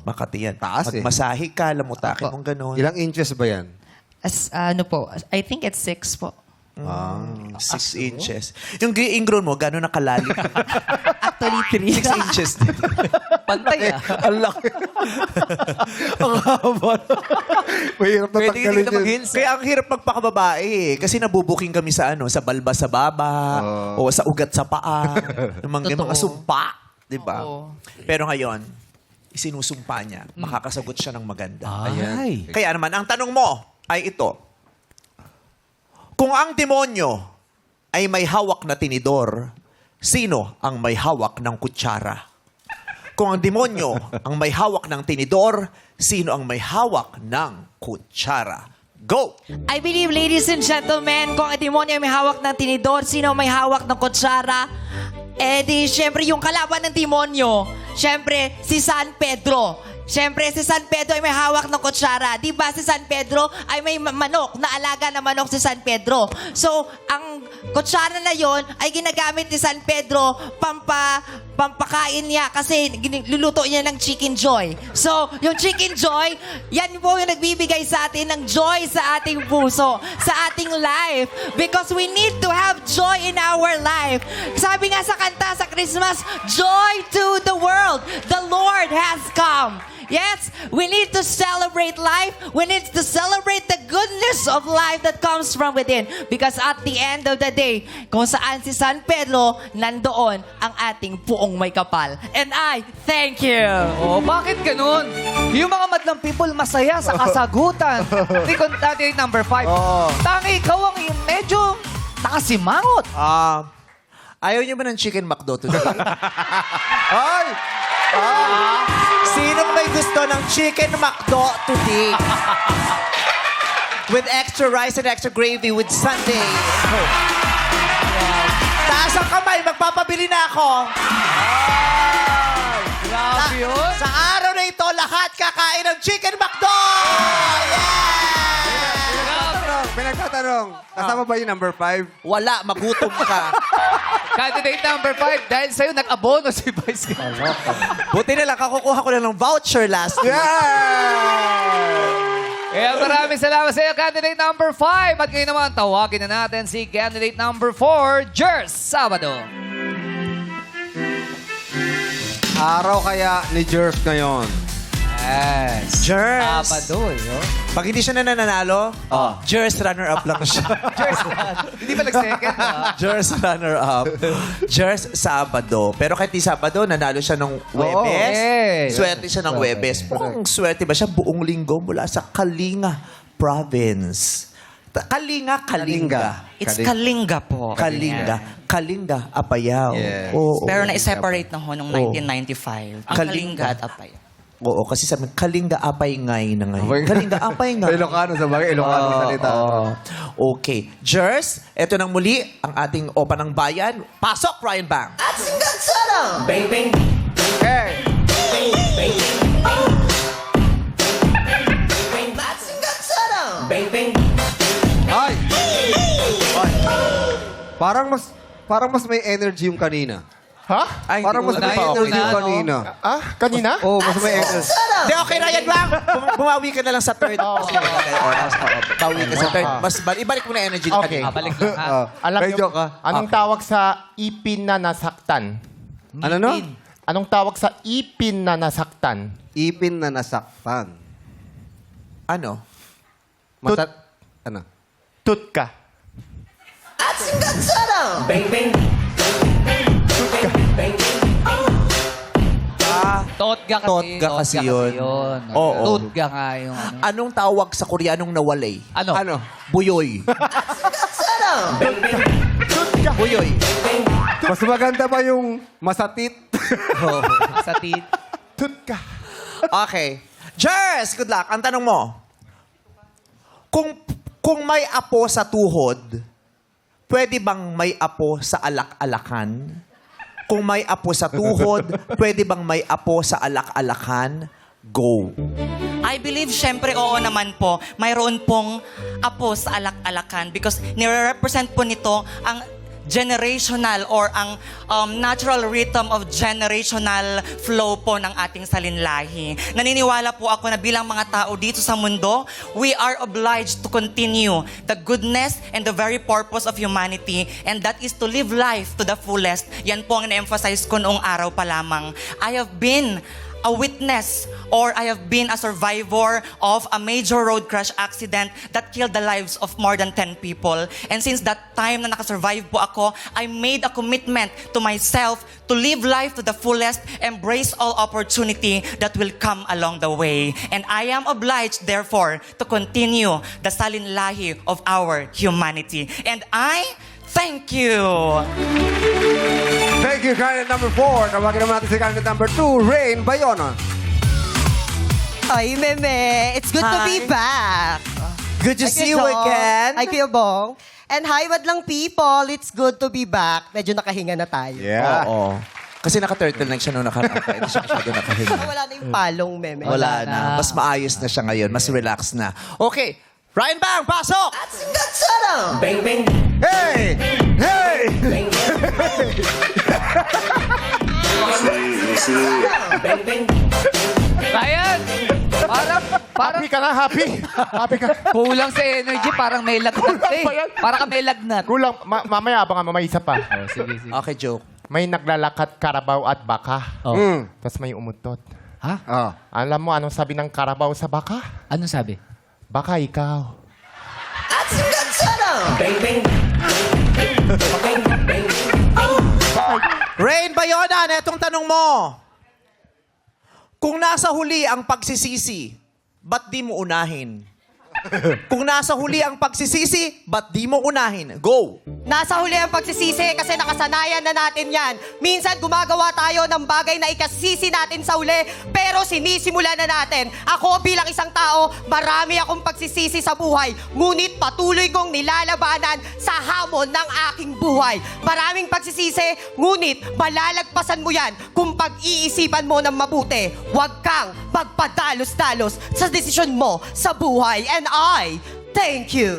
A: Makati yan.
D: Taas, eh.
A: Magmasahe ka, lamutakin mong gano'n.
D: Ilang inches ba yan?
I: Ano po, I think it's 6 po.
A: 6 inches. Yung ingrown mo, gano'n nakalalim?
I: Actually, 3.
A: 6 inches din.
B: Pantay
D: Ang laki. Ang haba. Mahirap na
B: Pwede
D: tanggalin
B: hindi na
D: yun.
B: mag-hints.
A: Kaya ang hirap magpakababae eh. Kasi nabubuking kami sa sa balba sa baba, o sa ugat sa paa, yung mga sumpa. Diba?
I: Oo.
A: Pero ngayon, isinusumpa niya, makakasagot siya ng maganda.
B: Ay.
A: Kaya naman, ang tanong mo ay ito. Kung ang demonyo ay may hawak na tinidor, sino ang may hawak ng kutsara? Kung ang demonyo ang may hawak ng tinidor, sino ang may hawak ng kutsara? Go!
I: I believe, ladies and gentlemen, kung ang demonyo may hawak ng tinidor, sino may hawak ng kutsara? Eh di, syempre, yung kalaban ng demonyo, syempre, si San Pedro. Syempre, si San Pedro ay may hawak ng kutsara. Di ba si San Pedro ay may manok, na alaga na manok si San Pedro. So, ang kutsara na yon ay ginagamit ni San Pedro pampakain niya kasi luluto niya ng Chicken Joy. So, yung Chicken Joy, yan po yung nagbibigay sa atin ng joy sa ating puso, sa ating life. Because we need to have joy in our life. Sabi nga sa kanta sa Christmas, joy to the world. The Lord has come. Yes, we need to celebrate life. We need to celebrate the goodness of life that comes from within. Because at the end of the day, kung saan si San Pedro, nandoon ang ating puong may kapal. And I thank you.
B: Oh, bakit ganun? Yung mga madlang people masaya sa kasagutan. Di candidate number 5. Tangi, ikaw ang yung medyo nakasimangot.
A: Ayaw niyo ba ng Chicken McDo today?
D: Ay!
A: Sinong may gusto ng Chicken McDo today? With extra rice and extra gravy with sundae. Taas ang kamay, magpapabili na ako.
B: Grabe yun.
A: Sa araw na ito, lahat kakain ng Chicken McDo!
D: May nagtatanong, kasama ba yung number 5?
A: Wala, magutom ka.
B: Candidate number 5, dahil sa'yo nag-abono si Vice Ganda.
A: Buti na lang, kakukuha ko na ng voucher last week.
B: Kaya maraming salamat sa iyo, candidate number 5. At ngayon naman, tawagin na natin si candidate number 4, Jers Sabado.
D: Araw kaya ni Jerf ngayon.
B: Yes.
A: Jers.
B: Sabado, yun.
A: Pag hindi siya nananalo, Jers runner-up lang siya.
B: Jers, hindi ba nag-second?
A: Jers runner-up. Jers Sabado. Pero kahit di Sabado, nanalo siya ng Webes.
B: yes.
A: Swerte siya ng Webes. Mukhang swerte ba siya buong linggo mula sa Kalinga Province. Kalinga.
E: It's Kalinga po.
A: Kalinga, Apayao.
D: Yes.
A: Oo,
E: Pero
A: oo.
E: na-separate na ho noong 1995. Ang Kalinga at Apay.
A: Oo, kasi sabi, Kalinga Apay ngay na ngayon. Kalinga Apay ngay.
D: Ilocano sa bagay, Ilocano salita.
A: Okay. Jers, eto nang muli ang ating Opa ng Bayan. Pasok, Ryan Bang!
D: Hey! Ay! Parang mas may energy yung kanina.
K: Ha?
A: Ay,
D: Parang mas may energy yung kanina.
K: Kanina?
D: Oo, mas may energy.
A: Hindi, okay, Ryan Bang! Bumawi ka na lang sa third. Bawi ka sa third. Ibalik mo na energy na
K: Okay.
A: kanina.
B: Balik lang, ha?
K: Alam
D: May
K: niyo,
D: joke ka?
K: anong tawag sa ipin na nasaktan?
D: Ano no?
K: Anong tawag sa ipin na nasaktan?
D: Ipin na nasaktan.
A: Ano?
D: Ano?
K: Tut ka.
B: Totga kasi.
A: Totga kasi yun. Oo.
B: Totga nga yung ano.
A: Anong tawag sa Koreanong nawalay?
B: Ano?
D: Ano?
A: Buyoy. Uyoy.
D: Mas maganda pa yung masatit.
B: Sa tit.
K: Tut ka.
A: Okay. Jers, good luck. Ang tanong mo, kung may apo sa tuhod, pwede bang may apo sa alak-alakan? Kung may apo sa tuhod, pwede bang may apo sa alak-alakan? Go.
E: I believe, syempre, oo naman po. Mayroon pong apo sa alak-alakan because nire-represent po nito ang generational or ang natural rhythm of generational flow po ng ating salinlahi. Naniniwala po ako na bilang mga tao dito sa mundo, we are obliged to continue the goodness and the very purpose of humanity, and that is to live life to the fullest. Yan po ang na-emphasize ko noong araw pa lamang. I have been a witness or I have been a survivor of a major road crash accident that killed the lives of more than 10 people. And since that time na nakasurvive po ako, I made a commitment to myself to live life to the fullest, embrace all opportunity that will come along the way. And I am obliged, therefore, to continue the salinlahi of our humanity. And I thank you.
D: Thank you, candidate number 4. Tawagin naman natin si candidate number 2, Rain Bayonon.
C: Ay, Meme. It's good to be
A: Hi.
C: back.
A: Good to see you again.
C: Ay, Kuya Bong. And hi, Wadlang people. It's good to be back. Medyo nakahinga na tayo.
D: Yeah.
A: Oo. Kasi naka-turtleneck siya nung nakaraan. Hindi siya masyado nakahinga.
C: Wala na yung palong, Meme.
A: Wala na. Mas maayos na siya ngayon. Mas relax na. Okay. Ryan Bang, pasok!
D: Hey! Hey!
B: Ryan! Parang
K: Happy ka na, happy. Happy ka.
B: kulang sa energy. Parang may lagnat eh. Parang ka may lagnat.
K: Kulang, mamaya abangan mo, may isa pa.
B: Sige.
A: Okay, joke.
K: May naglalakat karabaw at baka.
B: Oh.
K: Tapos may umutot.
B: Ha?
D: Oh.
K: Alam mo anong sabi ng karabaw sa baka?
B: Anong sabi?
K: Baka ikaw.
A: Rain Bayonan, etong tanong mo. Kung nasa huli ang pagsisisi, ba't di mo unahin? Kung nasa huli ang pagsisisi, ba't di mo unahin? Go!
C: Nasa huli ang pagsisisi kasi nakasanayan na natin yan. Minsan gumagawa tayo ng bagay na ikasisi natin sa huli, pero sinisimulan na natin. Ako bilang isang tao, marami akong pagsisisi sa buhay. Ngunit patuloy kong nilalabanan sa hamon ng aking buhay. Maraming pagsisisi, ngunit malalagpasan mo yan kung pag-iisipan mo ng mabuti. Huwag kang magpadalos-dalos sa desisyon mo sa buhay. And I thank you.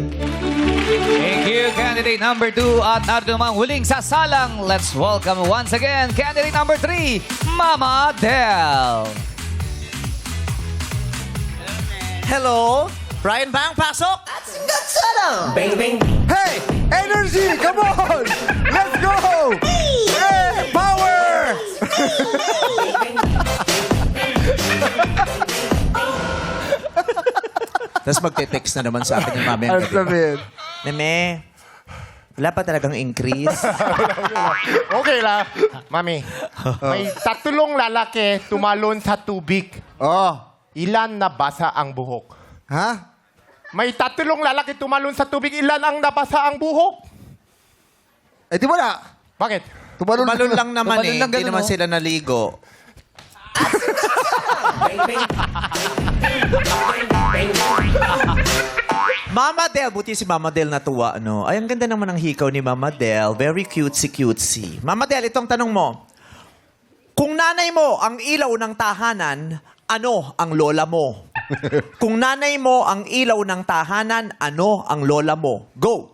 B: Thank you, candidate number 2. At narito naman huling sasalang. Let's welcome once again, candidate number 3, Mama Del.
A: Hello? Ryan Bang, pasok!
D: Hey! Energy! Come on! Let's go! Hey! Power!
A: Tapos magte-text na naman sa akin yung mami.
D: Ano sabihin?
A: Meme, wala pa talagang increase.
K: Okay lang. Mami, may 3 lalaki tumalon sa tubig.
D: Oh.
K: Ilan nabasa ang buhok?
D: Ha?
K: May 3 lalaki tumalon sa tubig. Ilan ang nabasa ang buhok?
D: Eh, di ba na?
K: Bakit?
D: Tumalon
A: Balon lang naman
B: Tumalon
A: eh.
B: lang
A: Hindi
B: ganun,
A: naman
B: oh.
A: sila naligo. Mama Del, buti si Mama Del natuwa, no? Ay, ang ganda naman ng hikaw ni Mama Del. Very cutesy-cutesy. Mama Del, itong tanong mo. Kung nanay mo ang ilaw ng tahanan, ano ang lola mo? Kung nanay mo ang ilaw ng tahanan, ano ang lola mo? Go!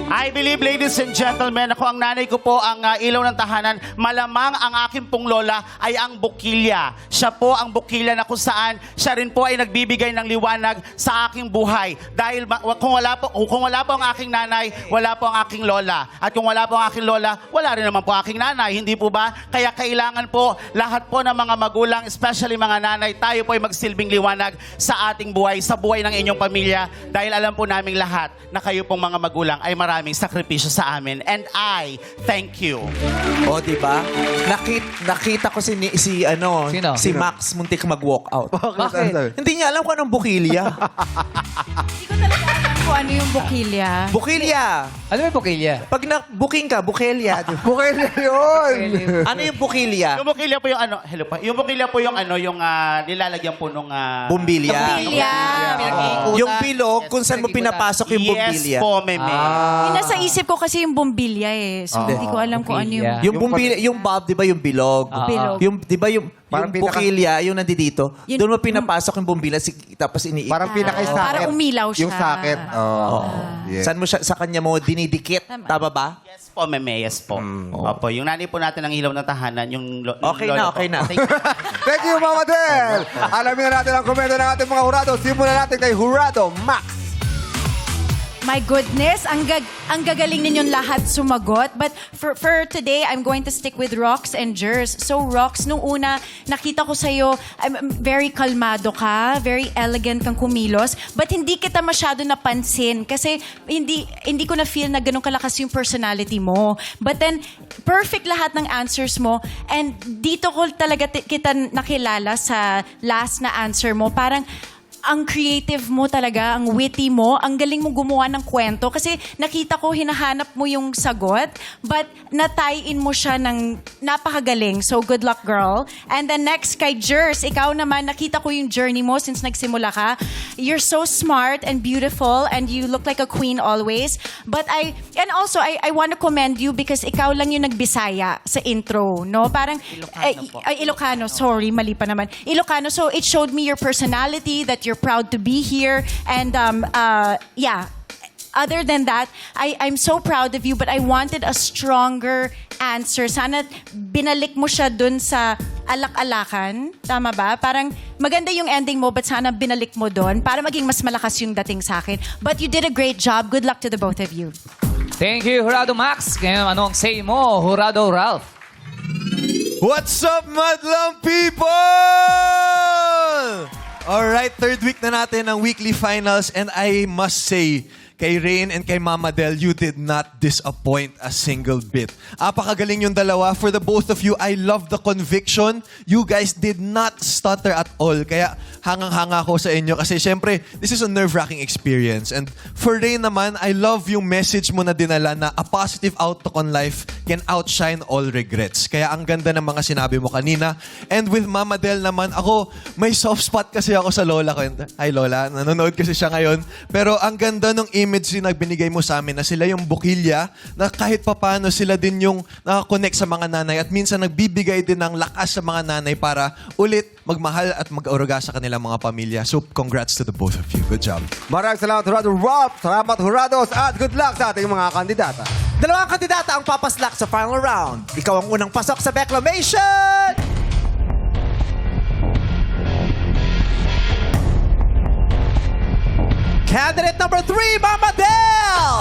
L: I believe, ladies and gentlemen, ako ang nanay ko po ang ilaw ng tahanan. Malamang ang aking pong lola ay ang bukilya. Siya po ang bukilya na kung saan siya rin po ay nagbibigay ng liwanag sa aking buhay. Dahil kung wala po ang aking nanay, wala po ang aking lola. At kung wala po ang aking lola, wala rin naman po aking nanay. Hindi po ba? Kaya kailangan po lahat po ng mga magulang, especially mga nanay, tayo po ay magsilbing liwanag sa ating buhay, sa buhay ng inyong pamilya. Dahil alam po naming lahat na kayo pong mga magulang ay maraming sakripisyo sa amin. And I thank you.
A: O, di ba? Nakita ko si
B: Sino?
A: Max muntik mag-walk out.
B: Bakit?
A: Hindi niya alam kung anong bukilya.
J: Hindi ko talaga alam. kung ano yung bukilya.
A: Bukilya.
B: Ano yung bukilya?
A: Pag na-booking ka, bukilya.
D: Bukay na yun.
A: Ano yung bukilya?
L: Yung bukilya po yung ano, hello pa. Yung bukilya po yung ano, yung nilalagyan po nung
A: Bumbilya.
J: Bukilya.
A: Yung bilog, kung saan mo pinapasok yung bumbilya.
L: Yes po, meme.
J: Yung nasa isip ko kasi yung bumbilya eh. So, hindi ko alam kung ano yung...
B: Bumbilya.
A: Yung bumbilya, yung bulb, di ba yung bilog?
J: Bilog.
A: Yung, di ba yung
D: Parang
A: bukilya, yung nandito,
J: Yun-
A: doon mo pinapasok yung bumbilya, tapos iniikot.
D: Parang pinaka-socket.
J: Para umilaw siya.
D: Yung socket. Oh. Yeah.
A: Saan mo siya, sa kanya mo dinidikit? Tama ba?
L: Yes po, meme. Yes po. Opo, yung nanay po natin ng ilaw ng tahanan, yung
A: Okay na, okay na.
D: Thank you, Mama Del! Alamin na natin ang komento ng ating mga hurado. Simulan natin kay Hurado Max.
J: My goodness, ang gagaling ninyong lahat sumagot. But for today, I'm going to stick with Rox and Jers. So Rox, nung una, nakita ko sa'yo, very kalmado ka, very elegant kang kumilos, but hindi kita masyado napansin kasi hindi ko na-feel na ganun kalakas yung personality mo. But then, perfect lahat ng answers mo and dito ko talaga kita nakilala sa last na answer mo. Parang, ang creative mo talaga, ang witty mo, ang galing mo gumawa ng kwento. Kasi nakita ko, hinahanap mo yung sagot, but natie-in mo siya ng napakagaling. So, good luck, girl. And then next, kay Jers, ikaw naman, nakita ko yung journey mo since nagsimula ka. You're so smart and beautiful, and you look like a queen always. But I want to commend you because ikaw lang yung nagbisaya sa intro, no? Parang, Ilocano, sorry, mali pa naman. Ilocano, so it showed me your personality, that you're proud to be here, and yeah. Other than that, I'm so proud of you, but I wanted a stronger answer. Sana binalik mo siya dun sa alak-alakan. Tama ba? Parang maganda yung ending mo, but sana binalik mo dun para maging mas malakas yung dating sa akin. But you did a great job. Good luck to the both of you.
B: Thank you, Hurado Max. Ngayon, anong say mo, Hurado Ralph?
M: What's up, Madlang people? Alright, third week na natin ng weekly finals and I must say, kay Rain and kay Mama Del, you did not disappoint a single bit. Apakagaling yung dalawa. For the both of you, I love the conviction. You guys did not stutter at all. Kaya hangang-hanga ko sa inyo kasi syempre, this is a nerve-wracking experience. And for Rain naman, I love yung message mo na dinala na a positive outlook on life can outshine all regrets. Kaya ang ganda ng mga sinabi mo kanina. And with Mama Del naman, ako, may soft spot kasi ako sa lola ko. Hi Lola, nanonood kasi siya ngayon. Pero ang ganda ng image na binigay mo sa amin na sila yung bukilya na kahit papano sila din yung nakakonect sa mga nanay at minsan nagbibigay din ng lakas sa mga nanay para ulit magmahal at mag-aruga sa kanilang mga pamilya. So, congrats to the both of you. Good job.
D: Maraming salamat, Hurado Rob. Salamat, Hurados. At good luck sa ating mga kandidata.
A: Dalawang kandidata ang papaslak sa final round. Ikaw ang unang pasok sa Declamation! Candidate number 3, Mama Del!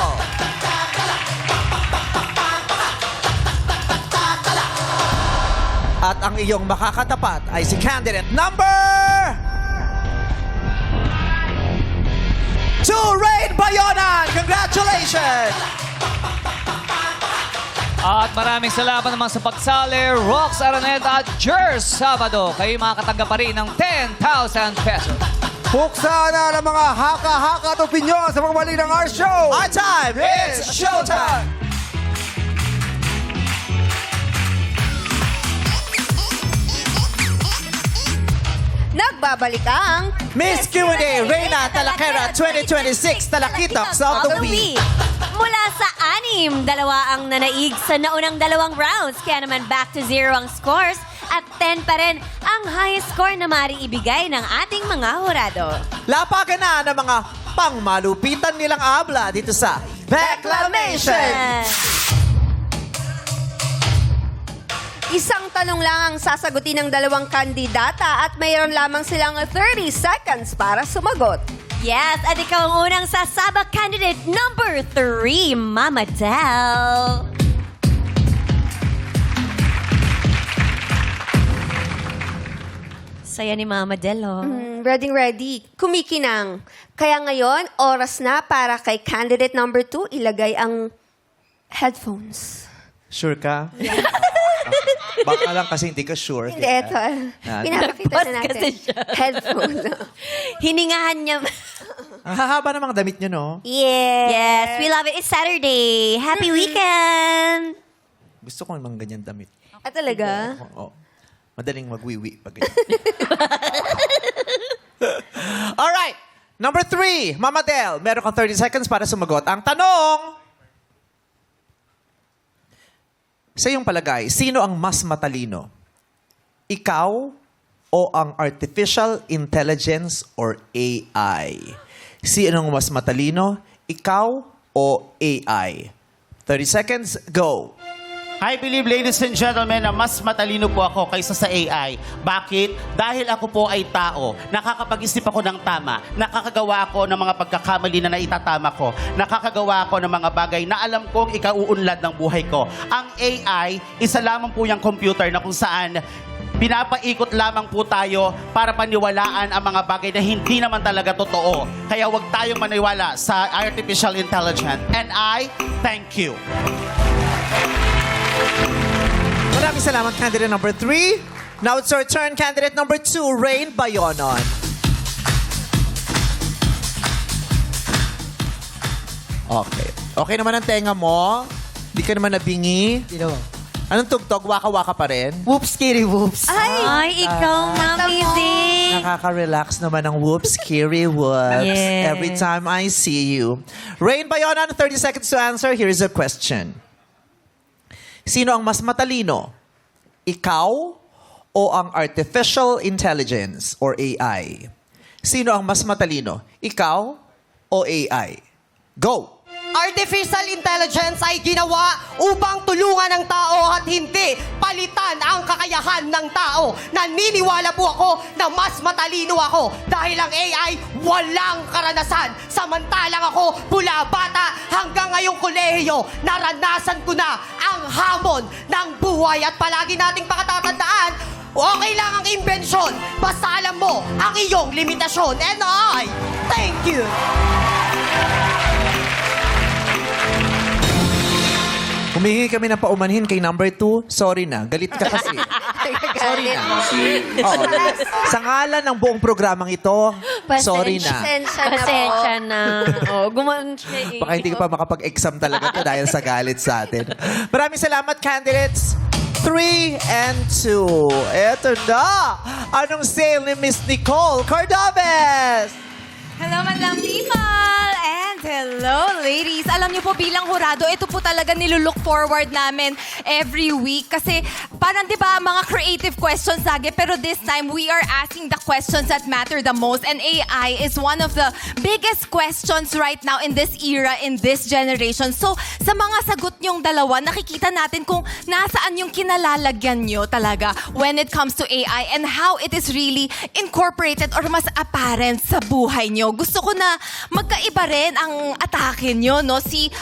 A: At ang iyong makakatapat ay si candidate number 2, Rain Bayonan! Congratulations!
B: At maraming salamat naman sa pagsali, Rox Araneta at Jers Sabado. Kayo makakatanggap pa rin ng 10,000 pesos.
D: Buksan na ng mga haka-haka at opinyon sa mga mali ng our show.
A: Our time, it's showtime!
C: Nagbabalik ang
A: Miss Q&A Reyna Talakera 2026 Talakitoks of the Week.
N: Mula sa 6, 2 ang nanaig sa naunang 2 rounds. Kaya naman back to 0 ang scores at 10 pa rin ang highest score na maaari ibigay ng ating mga hurado.
A: Lapagan na ng mga pangmalupitan nilang abla dito sa Declamation!
C: Isang tanong lang ang sasagutin ng 2 kandidata at mayroon lamang silang 30 seconds para sumagot.
N: Yes, at ikaw ang unang sasabak candidate number 3, Mama Del. Saya ni Mama Del, oh.
C: Ready. Kumikinang. Kaya ngayon, oras na para kay candidate number 2 ilagay ang headphones.
A: Sure ka? Baka lang kasi hindi ka sure.
C: Hindi, eto. Pinapakita na natin.
N: Kasi siya.
C: Headphones.
N: Hiningahan niya.
A: Ang hahaba ng mga damit nyo, no?
N: Yes, we love it. It's Saturday. Happy weekend!
A: Gusto ko namang ganyan damit.
N: Talaga?
A: Oo. Madaling magwiwi pag ganyan. Alright. Number 3, Mama Del. Meron kang 30 seconds para sumagot. Ang tanong, sa iyong palagay, sino ang mas matalino? Ikaw o ang artificial intelligence or AI? Sino ang mas matalino? Ikaw o AI? 30 seconds, go!
L: I believe, ladies and gentlemen, na mas matalino po ako kaysa sa AI. Bakit? Dahil ako po ay tao. Nakakapag-isip ako ng tama. Nakakagawa ako ng mga pagkakamali na naitatama ko. Nakakagawa ako ng mga bagay na alam kong ikauunlad ng buhay ko. Ang AI, isa lamang po yung computer na kung saan pinapaikot lamang po tayo para paniwalaan ang mga bagay na hindi naman talaga totoo. Kaya huwag tayong maniwala sa artificial intelligence. And I thank you.
A: Maraming salamat, candidate number 3. Now it's your turn, candidate number 2, Rain Bayonon. Okay. Okay naman ang tenga mo? Di ka naman nabingi?
H: Sino?
A: Anong tugtog? Waka-waka pa rin?
H: Whoops, kitty, whoops.
N: Ay, ikaw, amazing!
A: Nakaka-relax naman ang whoops, Kiri, whoops.
N: Yes.
A: Every time I see you. Rain Bayonon, 30 seconds to answer. Here is a question. Sino ang mas matalino? Ikaw o ang artificial intelligence or AI? Sino ang mas matalino? Ikaw o AI? Go!
C: Artificial intelligence ay ginawa upang tulungan ang tao at hindi palitan ang kakayahan ng tao. Naniniwala po ako na mas matalino ako dahil ang AI walang karanasan. Samantalang ako, mula bata hanggang ngayong kolehiyo, naranasan ko na ang hamon ng buhay at palagi nating pakatatandaan, okay lang ang imbensyon, basta alam mo ang iyong limitasyon. And I thank you!
A: Humingi kami ng paumanhin kay number 2. Sorry na. Galit ka kasi. Sorry na. Oo. Sa ngalan ng buong programang ito, sorry na.
N: Pasensya na. Oh, gumawa siya.
A: Baka hindi ka pa makapag-exam talaga to dahil sa galit sa atin. Maraming salamat, candidates. 3 and 2. Eto na. Anong sale ni Miss Nicole Cordobes?
J: Hello, madlang people! And hello, ladies! Alam niyo po, bilang hurado, ito po talaga nilulook forward namin every week. Kasi parang, di ba, mga creative questions lagi. Pero this time, we are asking the questions that matter the most. And AI is one of the biggest questions right now in this era, in this generation. So, sa mga sagot niyong dalawa, nakikita natin kung nasaan yung kinalalagyan niyo talaga when it comes to AI and how it is really incorporated or mas apparent sa buhay niyo. Gusto ko na magkaiba rin ang atake nyo, no? Si,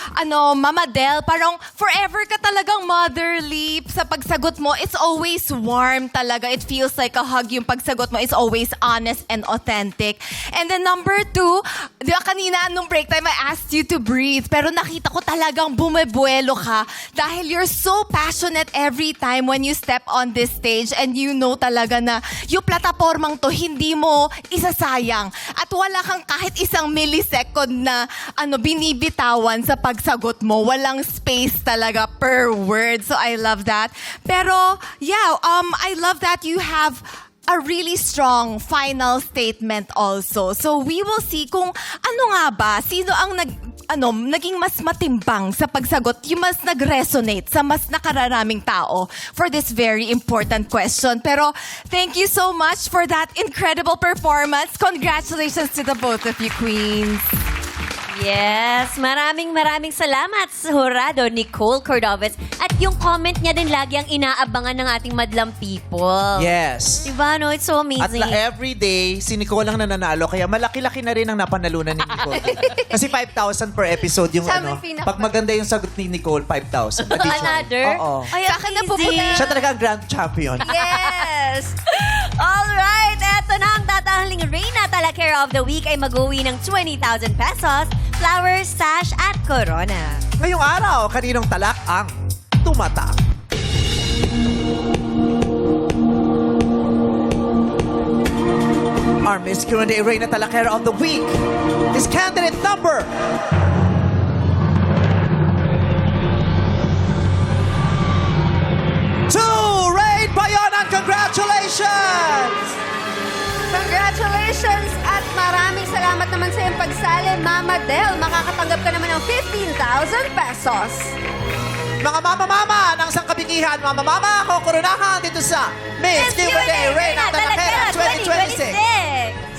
J: Mama Del, parang forever ka talagang motherly sa pagsagot mo. It's always warm talaga. It feels like a hug yung pagsagot mo. It's always honest and authentic. And then number 2, di ba kanina nung break time, I asked you to breathe. Pero nakita ko talagang bumebuelo ka dahil you're so passionate every time when you step on this stage and you know talaga na yung platapormang to, hindi mo isasayang. At wala kang kahit isang millisecond na binibitawan sa pagsagot mo. Walang space talaga per word. So I love that. Pero yeah, I love that you have a really strong final statement also. So we will see kung ano nga ba, sino ang naging mas matimbang sa pagsagot, yung mas nag-resonate sa mas nakararaming tao for this very important question. Pero thank you so much for that incredible performance. Congratulations to the both of you, queens.
N: Yes, maraming salamat sa hurado, Nicole Cordobes. At yung comment niya din lagi ang inaabangan ng ating madlang people.
A: Yes.
N: Diba, no? It's so
A: At
N: amazing.
A: every day, si Nicole lang nananalo. Kaya malaki-laki na rin ang napanalunan ni Nicole. Kasi 5,000 per episode yung
J: Sabi pinaka-
A: Pag maganda yung sagot ni Nicole, 5,000. Additional.
N: Another?
A: Oo.
N: Ay,
J: Sa akin na pupunta.
A: Siya talaga ang grand champion.
N: Yes! Alright, eto na ang tatanghaling Reyna Talakera of the Week ay mag-uwi ng 20,000 pesos, flowers, sash at corona.
A: Ngayong araw, kaninong talak ang tumatak? Our Miss Q&A Reyna Talakera of the week is candidate number 2, Rain Bayonan. Congratulations!
O: Congratulations at maraming salamat naman sa iyong pagsali, Mama Del. Makakatanggap ka naman ng 15,000 pesos.
A: Mga mama-mama ng sangkabigihan, mama-mama, kukurunahan dito sa Miss Q&A Reyna Talakera 2026.